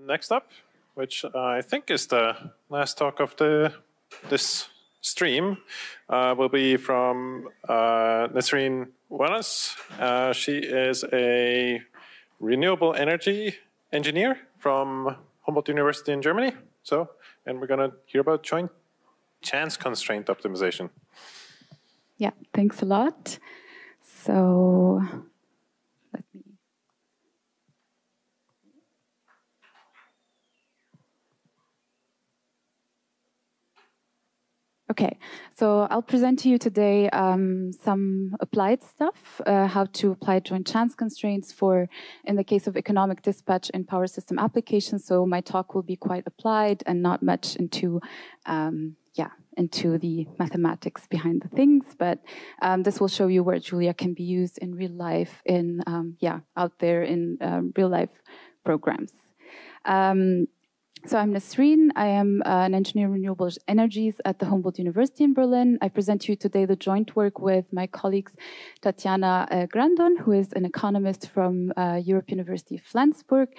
Next up, which I think is the last talk of this stream, will be from Nesrine Ouanes. She is a renewable energy engineer from Humboldt University in Germany. And we're going to hear about joint chance constraint optimization. Yeah, thanks a lot. So let me. Okay, so I'll present to you today some applied stuff, how to apply joint chance constraints in the case of economic dispatch in power system applications. So my talk will be quite applied and not much into the mathematics behind the things, but this will show you where Julia can be used in real life, out there in real life programs. So I'm Nesrine. I am an engineer in renewable energies at the Humboldt University in Berlin. I present to you today the joint work with my colleagues Tatjana Grandon, who is an economist from European University of Flensburg,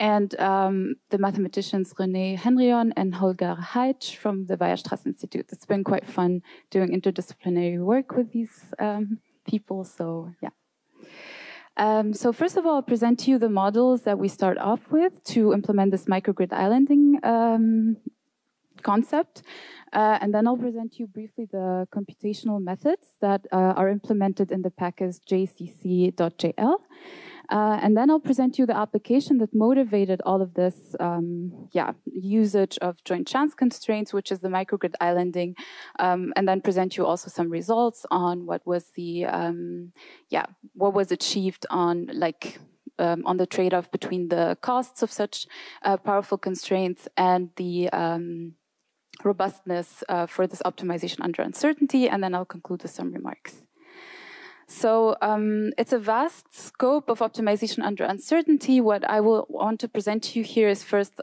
and the mathematicians René Henrion and Holger Heitsch from the Weierstrass Institute. It's been quite fun doing interdisciplinary work with these people, so yeah. So first of all, I'll present to you the models that we start off with to implement this microgrid islanding concept. And then I'll present to you briefly the computational methods that are implemented in the package jcc.jl. And then I'll present you the application that motivated all of this usage of joint chance constraints, which is the microgrid islanding, and then present you also some results on what was the what was achieved on the trade-off between the costs of such powerful constraints and the robustness for this optimization under uncertainty, and then I'll conclude with some remarks. So it's a vast scope of optimization under uncertainty. What I will want to present to you here is first,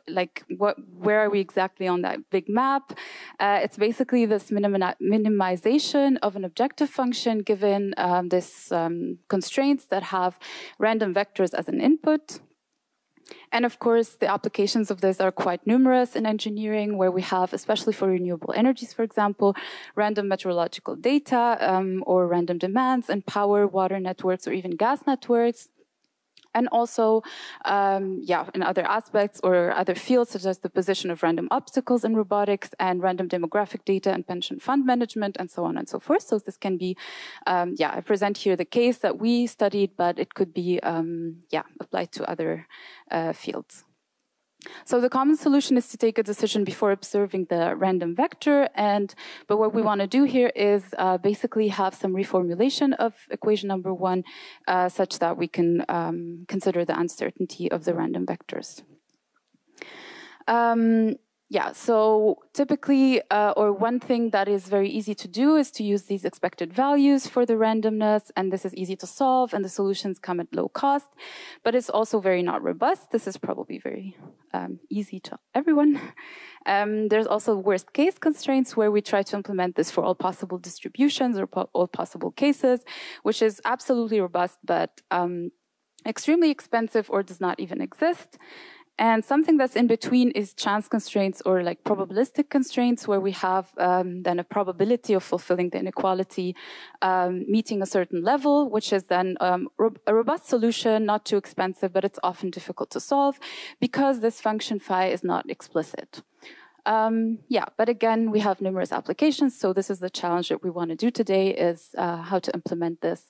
where are we exactly on that big map? It's basically this minimization of an objective function given this constraints that have random vectors as an input. And of course, the applications of this are quite numerous in engineering, where we have, especially for renewable energies, for example, random meteorological data or random demands in power, water networks, or even gas networks. And also, in other aspects or other fields, such as the position of random obstacles in robotics and random demographic data and pension fund management, and so on and so forth. So this can be, I present here the case that we studied, but it could be, applied to other fields. So the common solution is to take a decision before observing the random vector, but what we want to do here is basically have some reformulation of equation number one, such that we can consider the uncertainty of the random vectors. So typically, or one thing that is very easy to do is to use these expected values for the randomness, and this is easy to solve, and the solutions come at low cost, but it's also very not robust. This is probably very easy to everyone. There's also worst case constraints where we try to implement this for all possible distributions or all possible cases, which is absolutely robust, but extremely expensive or does not even exist. And something that's in between is chance constraints or probabilistic constraints, where we have then a probability of fulfilling the inequality meeting a certain level, which is then a robust solution, not too expensive, but it's often difficult to solve because this function phi is not explicit. But again, we have numerous applications, so this is the challenge that we want to do today, is how to implement this,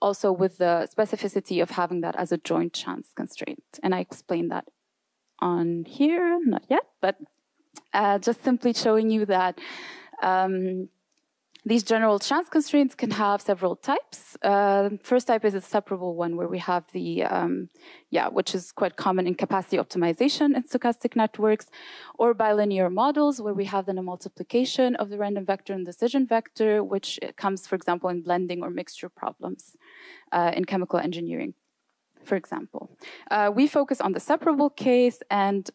also with the specificity of having that as a joint chance constraint. And I explained that on here, not yet, but just simply showing you that these general chance constraints can have several types. First type is a separable one, where we have the, which is quite common in capacity optimization in stochastic networks, or bilinear models, where we have then a multiplication of the random vector and decision vector, which comes, for example, in blending or mixture problems in chemical engineering, for example. We focus on the separable case, and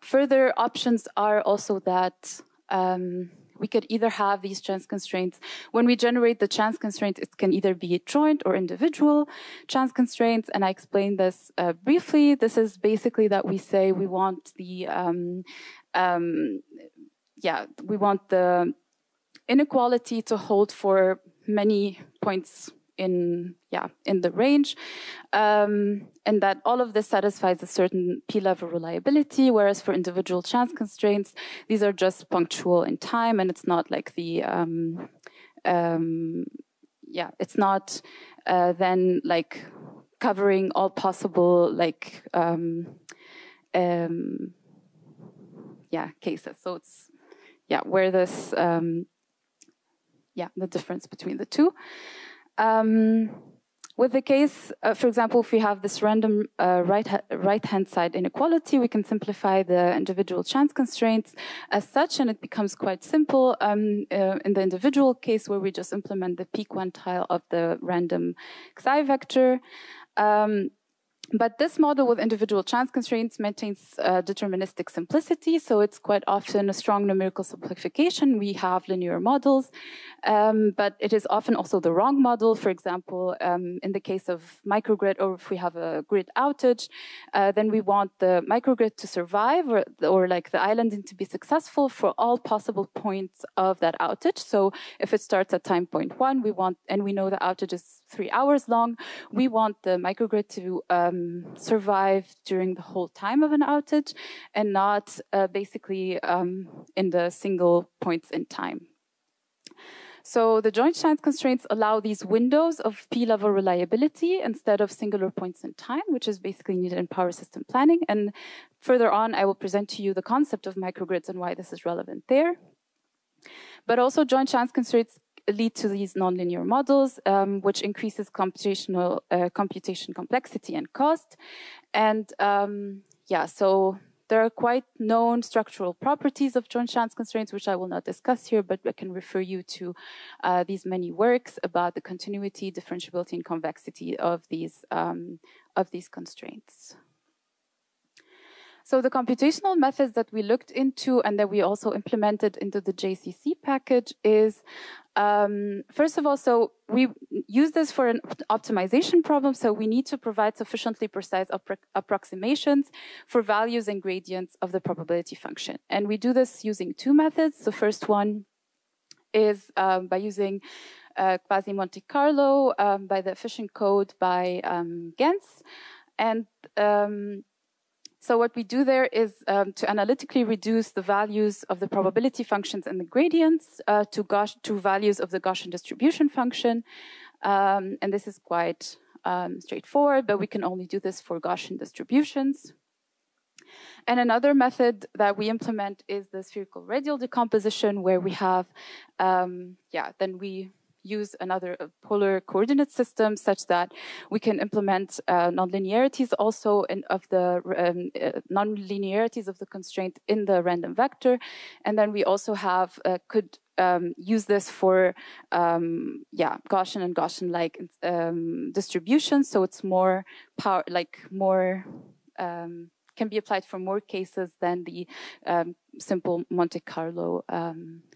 further options are also that we could either have these chance constraints. When we generate the chance constraints, it can either be joint or individual chance constraints. And I explained this briefly. This is basically that we say we want the we want the inequality to hold for many points in the range, and that all of this satisfies a certain p-level reliability, whereas for individual chance constraints, these are just punctual in time, and it's not like the it's not then like covering all possible like cases. So it's where this the difference between the two. With the case, for example, if we have this random right-hand side inequality, we can simplify the individual chance constraints as such, and it becomes quite simple in the individual case where we just implement the p quantile of the random xi vector. But this model with individual chance constraints maintains deterministic simplicity, so it's quite often a strong numerical simplification. We have linear models, but it is often also the wrong model. For example, in the case of microgrid, or if we have a grid outage, then we want the microgrid to survive, or like the islanding to be successful for all possible points of that outage. So if it starts at time point 1, and we know the outage is 3 hours long, we want the microgrid to survive during the whole time of an outage and not basically in the single points in time. So the joint chance constraints allow these windows of p-level reliability instead of singular points in time, which is basically needed in power system planning. And further on, I will present to you the concept of microgrids and why this is relevant there. But also joint chance constraints lead to these nonlinear models, which increases computation complexity and cost. And so there are quite known structural properties of joint chance constraints, which I will not discuss here, but I can refer you to these many works about the continuity, differentiability, and convexity of these constraints. So the computational methods that we looked into and that we also implemented into the JCC package is, first of all, so we use this for an optimization problem. So we need to provide sufficiently precise approximations for values and gradients of the probability function. And we do this using two methods. The first one is by using quasi-Monte Carlo by the efficient code by Gens. And so what we do there is to analytically reduce the values of the probability functions and the gradients to values of the Gaussian distribution function. And this is quite straightforward, but we can only do this for Gaussian distributions. And another method that we implement is the spherical radial decomposition, where we have, then we use another polar coordinate system such that we can implement nonlinearities also of the nonlinearities of the constraint in the random vector. And then we also have could use this for Gaussian and Gaussian-like distributions. So it's more power, can be applied for more cases than the simple Monte Carlo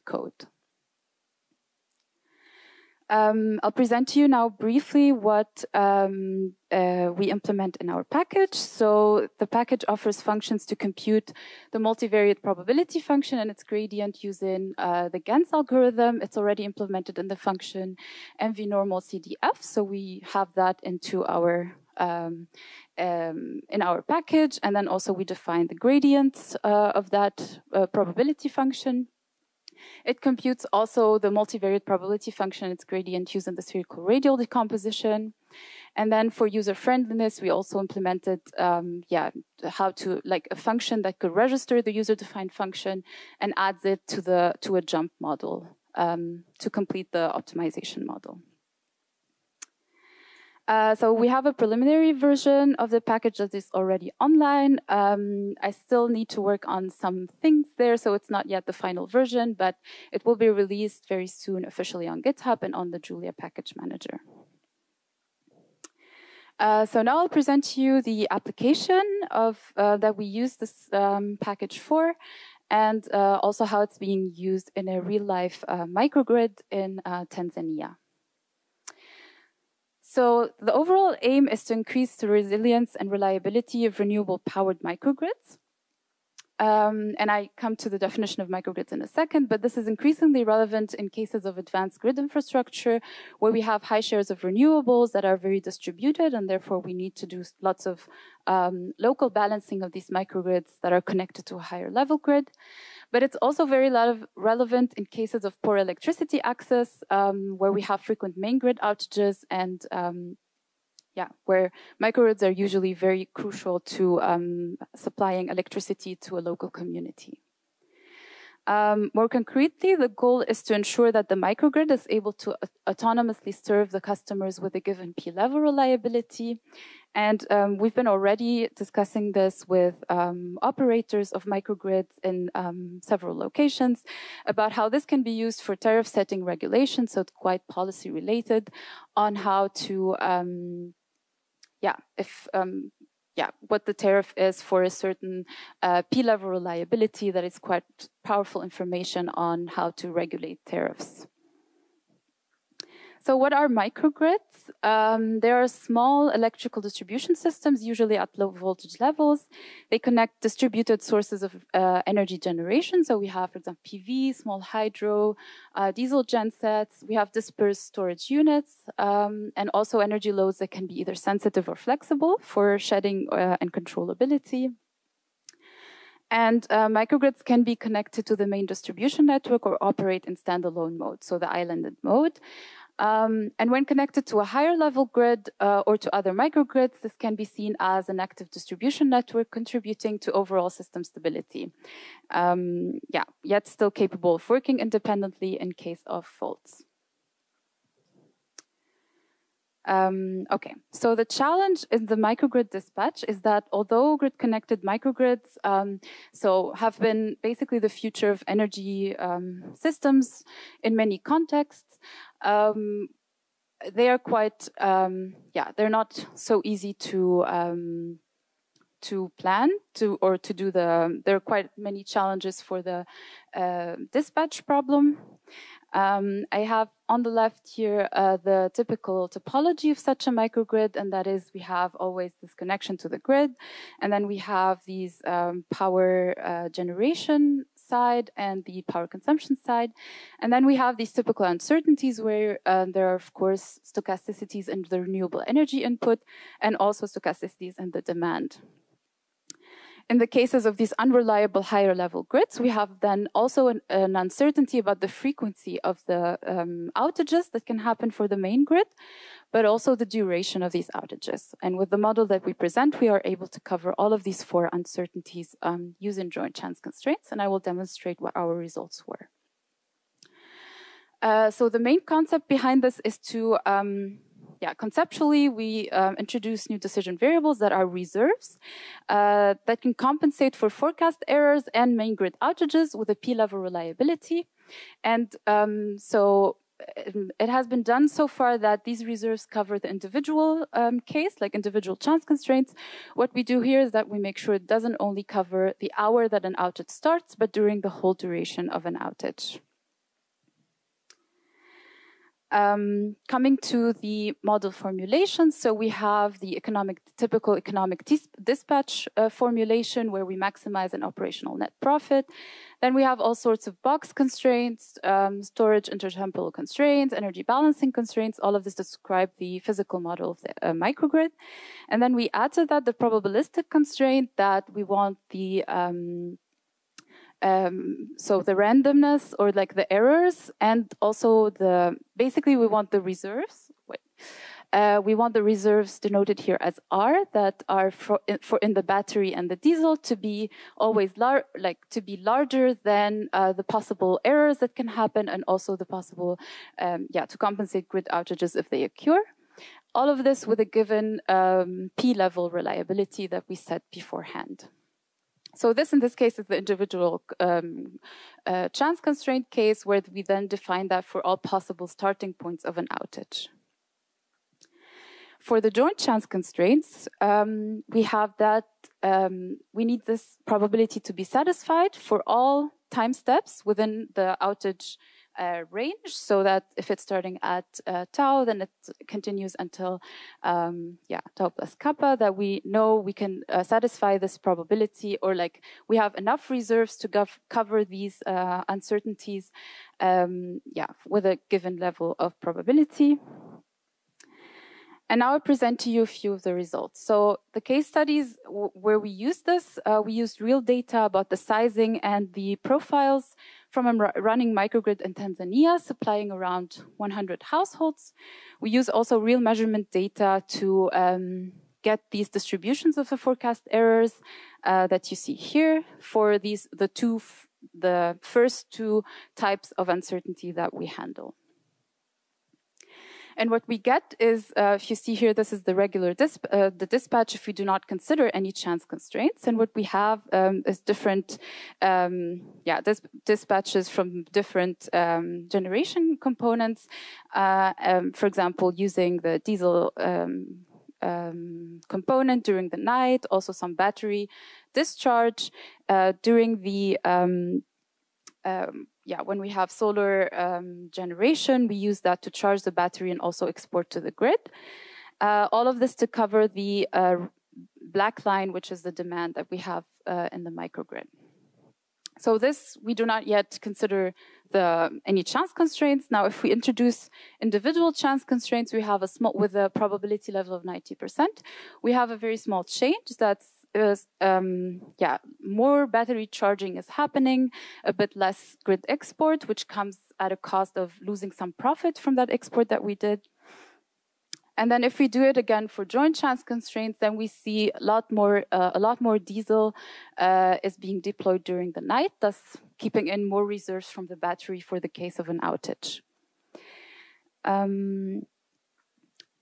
code. I'll present to you now briefly what we implement in our package. So the package offers functions to compute the multivariate probability function and its gradient using the Gens algorithm. It's already implemented in the function MV normal CDF. So we have that into our in our package, and then also we define the gradients of that probability function. It computes also the multivariate probability function, its gradient using the spherical radial decomposition. And then for user friendliness, we also implemented, how to, like a function that could register the user-defined function and adds it to a jump model to complete the optimization model. So we have a preliminary version of the package that is already online. I still need to work on some things there, so it's not yet the final version, but it will be released very soon officially on GitHub and on the Julia Package Manager. So now I'll present to you the application of that we use this package for. and also how it's being used in a real-life microgrid in Tanzania. So the overall aim is to increase the resilience and reliability of renewable-powered microgrids. And I come to the definition of microgrids in a second, but this is increasingly relevant in cases of advanced grid infrastructure where we have high shares of renewables that are very distributed, and therefore we need to do lots of local balancing of these microgrids that are connected to a higher level grid. But it's also very relevant in cases of poor electricity access, where we have frequent main grid outages and where microgrids are usually very crucial to supplying electricity to a local community. More concretely, the goal is to ensure that the microgrid is able to autonomously serve the customers with a given P-level reliability. And we've been already discussing this with operators of microgrids in several locations about how this can be used for tariff setting regulation, so it's quite policy related, on how to what the tariff is for a certain P-level reliability. That is quite powerful information on how to regulate tariffs. So what are microgrids? They are small electrical distribution systems, usually at low voltage levels. They connect distributed sources of energy generation. So we have, for example, PV, small hydro, diesel gensets. We have dispersed storage units, and also energy loads that can be either sensitive or flexible for shedding and controllability. And microgrids can be connected to the main distribution network or operate in standalone mode, so the islanded mode. And when connected to a higher level grid or to other microgrids, this can be seen as an active distribution network contributing to overall system stability. Yet still capable of working independently in case of faults. Okay, so the challenge in the microgrid dispatch is that although grid-connected microgrids have been basically the future of energy systems in many contexts, they are quite, they're not so easy to plan or to do there are quite many challenges for the dispatch problem. I have on the left here the typical topology of such a microgrid, and that is we have always this connection to the grid, and then we have these power generation side and the power consumption side, and then we have these typical uncertainties where there are, of course, stochasticities in the renewable energy input and also stochasticities in the demand. In the cases of these unreliable higher level grids, we have then also an uncertainty about the frequency of the outages that can happen for the main grid, but also the duration of these outages. And with the model that we present, we are able to cover all of these four uncertainties using joint chance constraints, and I will demonstrate what our results were. So the main concept behind this is to conceptually, we introduce new decision variables that are reserves that can compensate for forecast errors and main grid outages with a P-level reliability. And so it has been done so far that these reserves cover the individual case, like individual chance constraints. What we do here is that we make sure it doesn't only cover the hour that an outage starts, but during the whole duration of an outage. Coming to the model formulation, so we have the typical economic dispatch formulation where we maximize an operational net profit. Then we have all sorts of box constraints, storage intertemporal constraints, energy balancing constraints. All of this describe the physical model of the microgrid. And then we add to that the probabilistic constraint that we want the so the randomness or like the errors, and also basically we want the reserves. We want the reserves denoted here as R that are in the battery and the diesel to be always larger than the possible errors that can happen, and also the possible to compensate grid outages if they occur. All of this with a given P-level reliability that we set beforehand. So this, in this case, is the individual chance constraint case where we then define that for all possible starting points of an outage. For the joint chance constraints, we have that we need this probability to be satisfied for all time steps within the outage range, so that if it's starting at tau, then it continues until tau plus kappa, that we know we can satisfy this probability, or like we have enough reserves to cover these uncertainties with a given level of probability. And now I present to you a few of the results. So the case studies where we used this, we used real data about the sizing and the profiles from a running microgrid in Tanzania, supplying around 100 households. We use also real measurement data to get these distributions of the forecast errors that you see here for the first two types of uncertainty that we handle. And what we get is, if you see here, this is the regular the dispatch if we do not consider any chance constraints. And what we have is different dispatches from different generation components. For example, using the diesel component during the night, also some battery discharge during the when we have solar generation, we use that to charge the battery and also export to the grid. All of this to cover the black line, which is the demand that we have in the microgrid. So this, we do not yet consider any chance constraints. Now, if we introduce individual chance constraints, we have with a probability level of 90%. We have a very small change that's more battery charging is happening, a bit less grid export, which comes at a cost of losing some profit from that export that we did. And then if we do it again for joint chance constraints, then we see a lot more diesel is being deployed during the night, thus keeping in more reserves from the battery for the case of an outage.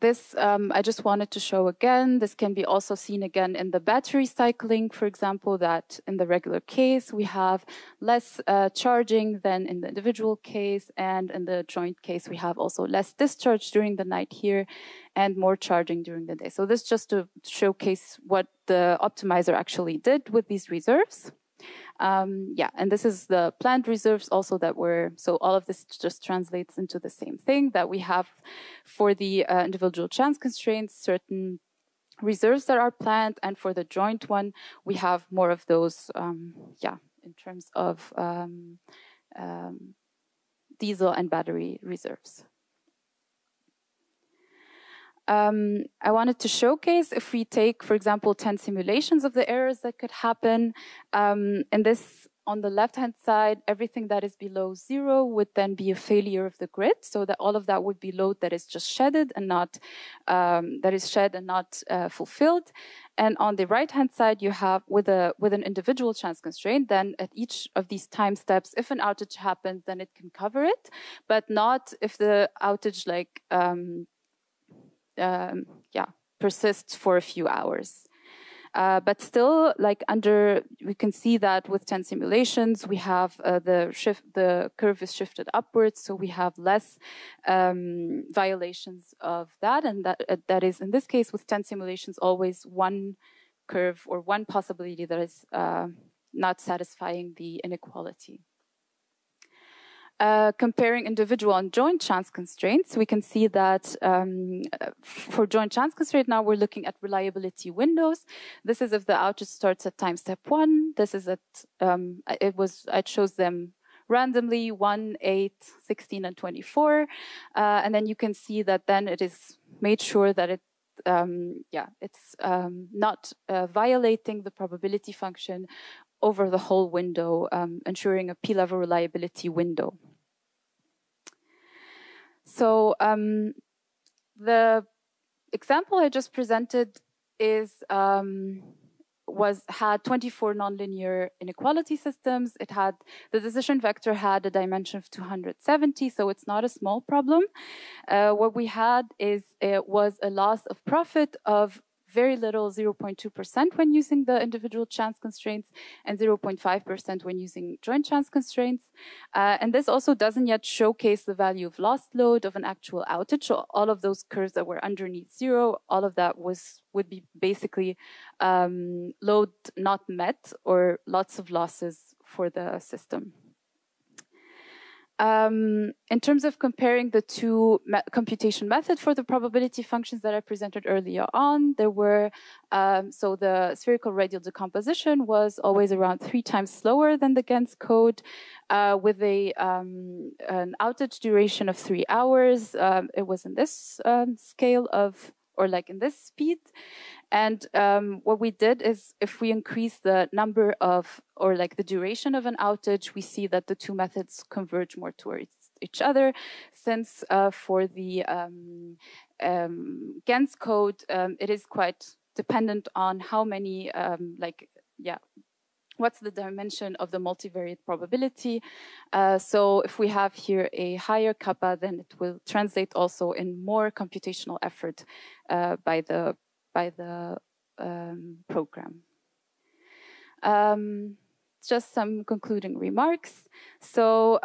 This, I just wanted to show again. This can be also seen again in the battery cycling, for example, that in the regular case, we have less charging than in the individual case. And in the joint case, we have also less discharge during the night here and more charging during the day. So this just to showcase what the optimizer actually did with these reserves. And this is the planned reserves also that so all of this just translates into the same thing that we have for the individual chance constraints, certain reserves that are planned, and for the joint one, we have more of those, in terms of diesel and battery reserves. I wanted to showcase if we take, for example, 10 simulations of the errors that could happen. And this, on the left-hand side, everything that is below 0 would then be a failure of the grid, so that all of that would be load that is just shedded and not fulfilled. And on the right-hand side, you have with an individual chance constraint, then at each of these time steps, if an outage happens, then it can cover it, but not if the outage persists for a few hours. But still, we can see that with 10 simulations, we have the curve is shifted upwards, so we have less violations of that, and that is, in this case, with 10 simulations, always one curve or one possibility that is not satisfying the inequality. Comparing individual and joint chance constraints, we can see that for joint chance constraint, now we're looking at reliability windows. This is if the outage starts at time step 1. This is I chose them randomly, 1, 8, 16, and 24. And then you can see that then it is made sure that it's not violating the probability function over the whole window, ensuring a p-level reliability window. So the example I just presented had 24 nonlinear inequality systems. The decision vector had a dimension of 270, so it's not a small problem. What we had was a loss of profit of very little, 0.2% when using the individual chance constraints, and 0.5% when using joint chance constraints. And this also doesn't yet showcase the value of lost load of an actual outage. So all of those curves that were underneath zero, all of that would be basically load not met or lots of losses for the system. In terms of comparing the two computation methods for the probability functions that I presented earlier on, there were, so the spherical radial decomposition was always around 3 times slower than the Gens code, with an outage duration of 3 hours. It was in this scale of, or like in this speed. And what we did is if we increase the number of, or like the duration of an outage, we see that the two methods converge more towards each other. Since for the Gens code, it is quite dependent on how many, what's the dimension of the multivariate probability. So if we have here a higher kappa, then it will translate also in more computational effort by the program. Just some concluding remarks. So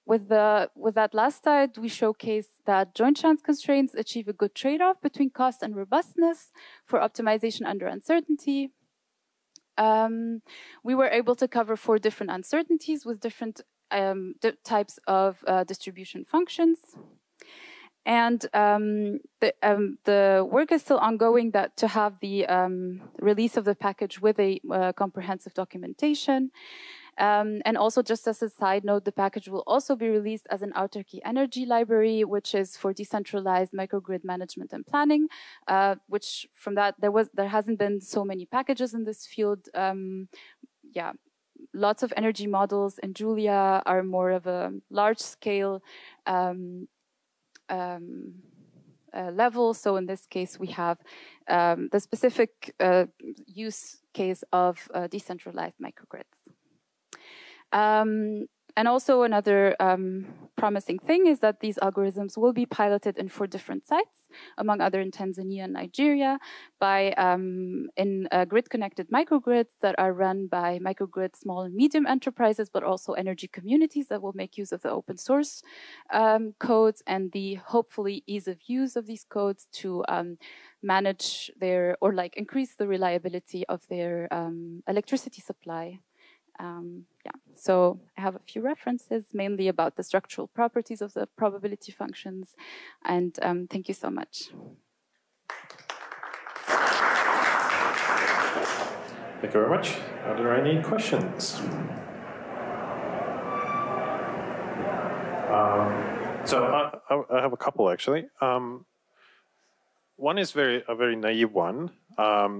with that last slide, we showcased that joint chance constraints achieve a good trade-off between cost and robustness for optimization under uncertainty. We were able to cover 4 different uncertainties with different types of distribution functions. And the work is still ongoing to have the release of the package with a comprehensive documentation. And also, just as a side note, the package will also be released as an autarky energy library, which is for decentralized microgrid management and planning, which from that, there hasn't been so many packages in this field. Lots of energy models in Julia are more of a large scale level. So in this case, we have the specific use case of decentralized microgrids. And also another promising thing is that these algorithms will be piloted in 4 different sites, among other in Tanzania and Nigeria, by grid-connected microgrids that are run by microgrid small and medium enterprises, but also energy communities that will make use of the open source codes and the hopefully ease of use of these codes to manage their, or like increase the reliability of their electricity supply. So I have a few references, mainly about the structural properties of the probability functions. And thank you so much. Thank you very much. Are there any questions? So I have a couple, actually. One is a very naive one.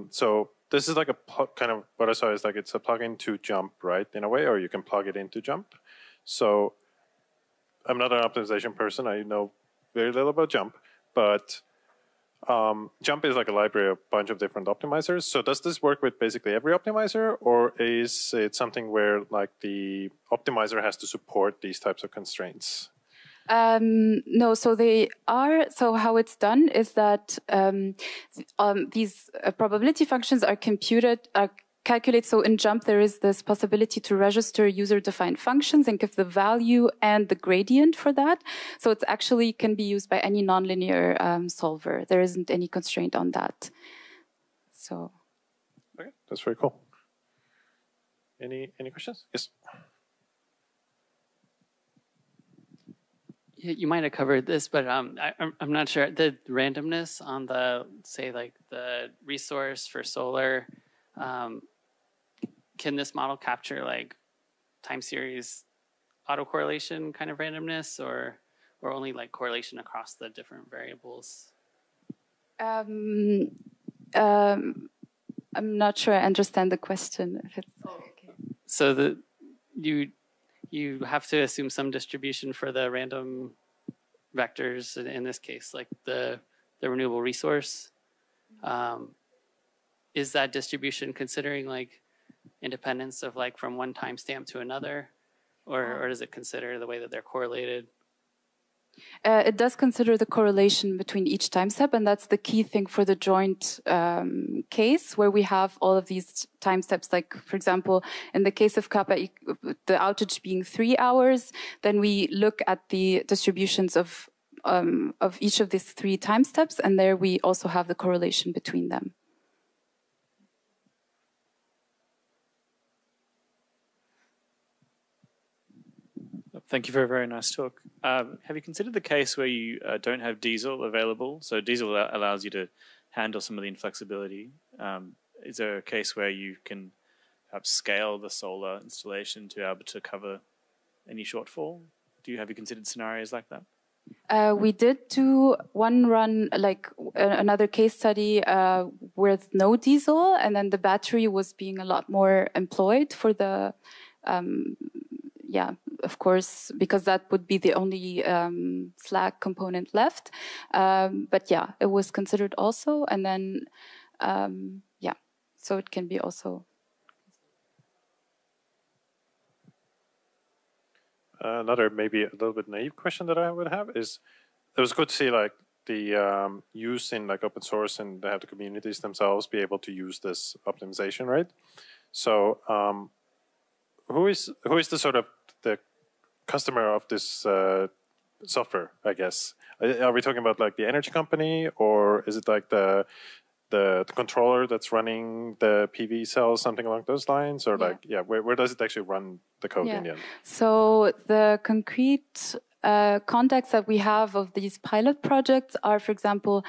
So this is like a kind of, what I saw is like it's a plugin to Jump, right, in a way, or you can plug it into Jump. So I'm not an optimization person. I know very little about Jump, but Jump is like a library of a bunch of different optimizers. So does this work with basically every optimizer, or is it something where like the optimizer has to support these types of constraints? No, so they are. So how it's done is that these probability functions are calculated. So in Jump, there is this possibility to register user-defined functions and give the value and the gradient for that. So it's actually can be used by any nonlinear solver. There isn't any constraint on that. So. Okay, that's very cool. Any questions? Yes. You might have covered this, but I'm not sure. The randomness on the, say, like the resource for solar, can this model capture like time series autocorrelation kind of randomness, or only like correlation across the different variables? I'm not sure I understand the question. If it's okay. So you have to assume some distribution for the random vectors, in this case, like the renewable resource. Is that distribution considering like independence of like from one timestamp to another, or does it consider the way that they're correlated? It does consider the correlation between each time step, and that's the key thing for the joint case, where we have all of these time steps. Like, for example, in the case of Kappa, the outage being 3 hours, then we look at the distributions of each of these 3 time steps, and there we also have the correlation between them. Thank you for a very nice talk. Have you considered the case where you don't have diesel available? So diesel allows you to handle some of the inflexibility. Is there a case where you can perhaps scale the solar installation to be able to cover any shortfall? Have you considered scenarios like that? We did do one run, like another case study with no diesel, and then the battery was being a lot more employed for the of course, because that would be the only slag component left. But yeah, it was considered also. And then, so it can be also. Another maybe a little bit naive question that I would have is, it was good to see like the use in like open source, and they have the communities themselves be able to use this optimization, right? So who is the sort of the customer of this software, I guess? Are we talking about like the energy company, or is it like the controller that's running the PV cells, something along those lines? Or where does it actually run the code in the end? So the concrete context that we have of these pilot projects are, for example,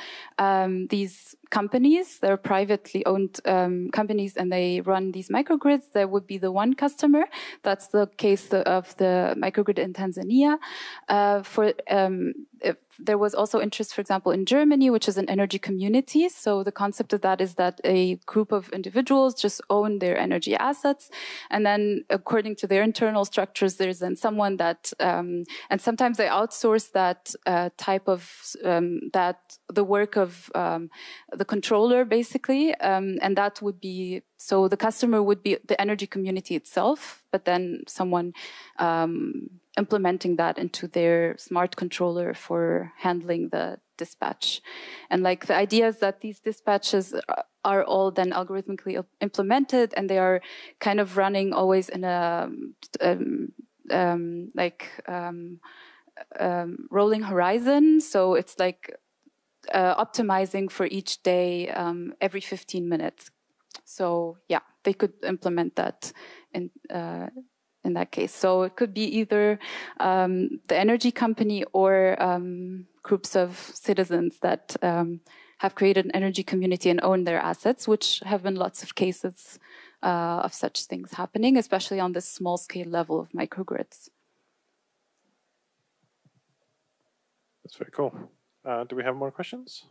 these companies. They're privately owned companies, and they run these microgrids. There would be the one customer. That's the case of the microgrid in Tanzania. If there was also interest, for example, in Germany, which is an energy community. So the concept of that is that a group of individuals just own their energy assets. And then according to their internal structures, there's then someone that, and sometimes they outsource that type of, the work of the controller, basically. And that would be, so the customer would be the energy community itself, but then someone implementing that into their smart controller for handling the dispatch. And like the idea is that these dispatches are all then algorithmically implemented, and they are kind of running always in a rolling horizon. So it's like optimizing for each day every 15 minutes. So yeah, they could implement that in that case. So it could be either the energy company or groups of citizens that have created an energy community and own their assets, which have been lots of cases of such things happening, especially on this small scale level of microgrids. That's very cool. Do we have more questions?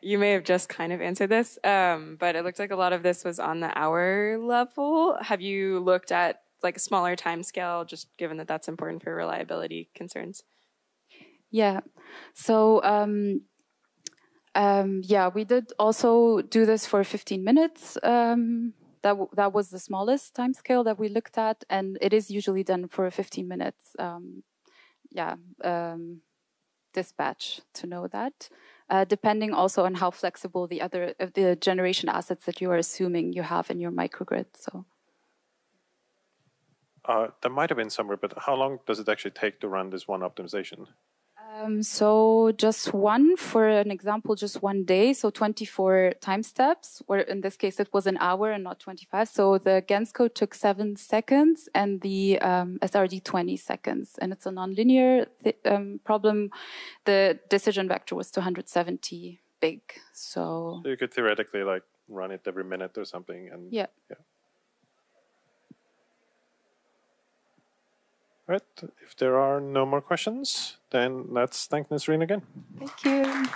You may have just kind of answered this, but it looked like a lot of this was on the hour level. Have you looked at like a smaller time scale, just given that that's important for reliability concerns? Yeah. So, we did also do this for 15 minutes. That was the smallest time scale that we looked at, and it is usually done for 15 minutes. Dispatch to know that. Depending also on how flexible the generation assets that you are assuming you have in your microgrid. So there might have been somewhere, but how long does it actually take to run this one optimization? So just one, for an example, just one day, so 24 time steps, where in this case it was an hour and not 25. So the GANS code took 7 seconds and the SRD 20 seconds. And it's a nonlinear problem. The decision vector was 270 big. So you could theoretically like run it every minute or something. And yeah. Right. If there are no more questions, then let's thank Nesrine again. Thank you.